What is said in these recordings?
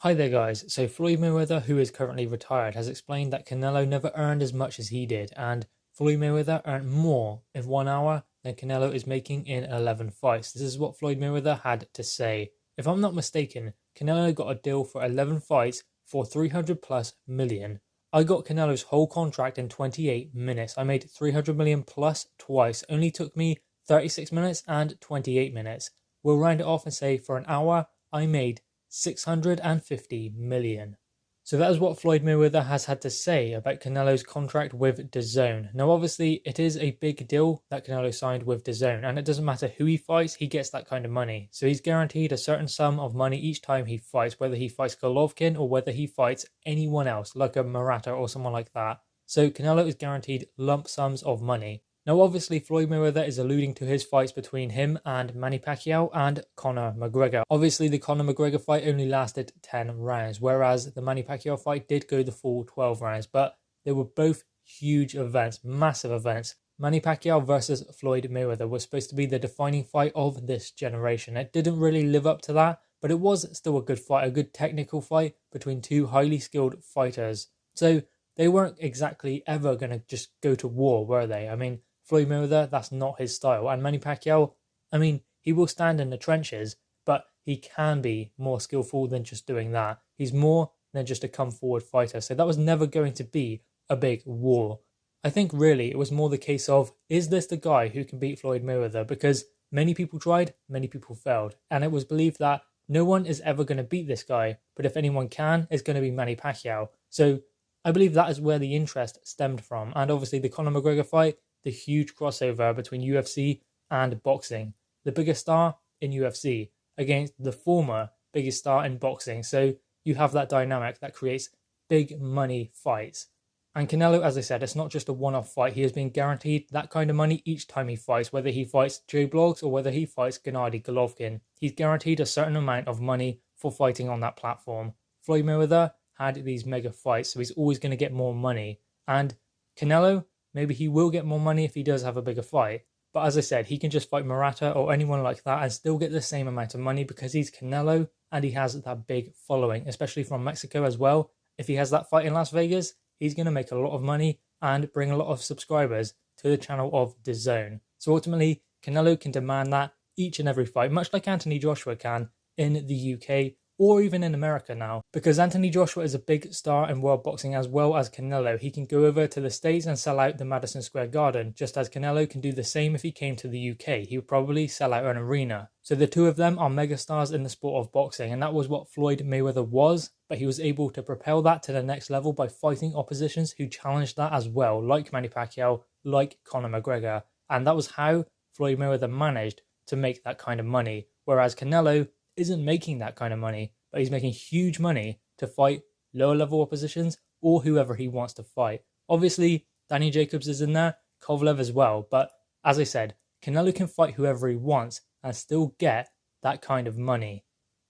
Hi there guys, so Floyd Mayweather, who is currently retired, has explained that Canelo never earned as much as he did, and Floyd Mayweather earned more in 1 hour than Canelo is making in 11 fights. This is what Floyd Mayweather had to say. If I'm not mistaken, Canelo got a deal for 11 fights for 300 plus million. I got Canelo's whole contract in 28 minutes. I made 300 million plus twice. Only took me 36 minutes and 28 minutes. We'll round it off and say for an hour, I made 650 million. So that is what Floyd Mayweather has had to say about Canelo's contract with DAZN. Now obviously it is a big deal that Canelo signed with DAZN, and it doesn't matter who he fights, he gets that kind of money. So he's guaranteed a certain sum of money each time he fights, whether he fights Golovkin or whether he fights anyone else like a Murata or someone like that. So Canelo is guaranteed lump sums of money. Now obviously Floyd Mayweather is alluding to his fights between him and Manny Pacquiao and Conor McGregor. Obviously the Conor McGregor fight only lasted 10 rounds, whereas the Manny Pacquiao fight did go the full 12 rounds, but they were both huge events, massive events. Manny Pacquiao versus Floyd Mayweather was supposed to be the defining fight of this generation. It didn't really live up to that, but it was still a good fight, a good technical fight between two highly skilled fighters. So they weren't exactly ever going to just go to war, were they? I mean, Floyd Mayweather, that's not his style. And Manny Pacquiao, I mean, he will stand in the trenches, but he can be more skillful than just doing that. He's more than just a come-forward fighter. So that was never going to be a big war. I think really it was more the case of, is this the guy who can beat Floyd Mayweather? Because many people tried, many people failed. And it was believed that no one is ever going to beat this guy, but if anyone can, it's going to be Manny Pacquiao. So I believe that is where the interest stemmed from. And obviously the Conor McGregor fight, the huge crossover between UFC and boxing. The biggest star in UFC against the former biggest star in boxing. So you have that dynamic that creates big money fights. And Canelo, as I said, it's not just a one-off fight. He has been guaranteed that kind of money each time he fights, whether he fights Joe Bloggs or whether he fights Gennady Golovkin. He's guaranteed a certain amount of money for fighting on that platform. Floyd Mayweather had these mega fights, so he's always going to get more money. And Canelo, maybe he will get more money if he does have a bigger fight. But as I said, he can just fight Murata or anyone like that and still get the same amount of money because he's Canelo and he has that big following, especially from Mexico as well. If he has that fight in Las Vegas, he's going to make a lot of money and bring a lot of subscribers to the channel of DAZN. So ultimately, Canelo can demand that each and every fight, much like Anthony Joshua can in the UK or even in America now. Because Anthony Joshua is a big star in world boxing as well as Canelo. He can go over to the States and sell out the Madison Square Garden, just as Canelo can do the same if he came to the UK. He would probably sell out an arena. So the two of them are megastars in the sport of boxing, and that was what Floyd Mayweather was, but he was able to propel that to the next level by fighting oppositions who challenged that as well, like Manny Pacquiao, like Conor McGregor. And that was how Floyd Mayweather managed to make that kind of money, whereas Canelo isn't making that kind of money, but he's making huge money to fight lower level oppositions or whoever he wants to fight. Obviously, Danny Jacobs is in there, Kovalev as well, but as I said, Canelo can fight whoever he wants and still get that kind of money.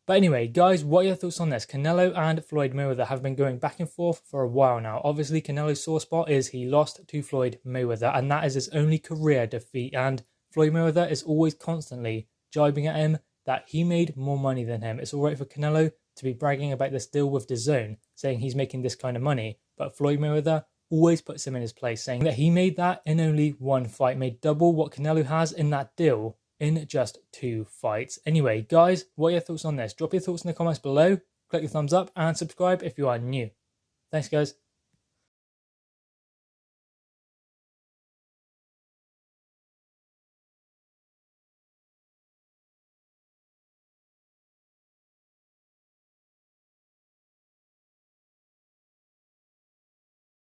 But anyway, guys, what are your thoughts on this? Canelo and Floyd Mayweather have been going back and forth for a while now. Obviously, Canelo's sore spot is he lost to Floyd Mayweather, and that is his only career defeat, and Floyd Mayweather is always constantly jibing at him that he made more money than him. It's all right for Canelo to be bragging about this deal with DAZN, saying he's making this kind of money, but Floyd Mayweather always puts him in his place, saying that he made that in only one fight, made double what Canelo has in that deal in just 2 fights. Anyway, guys, what are your thoughts on this? Drop your thoughts in the comments below, click the thumbs up and subscribe if you are new. Thanks, guys.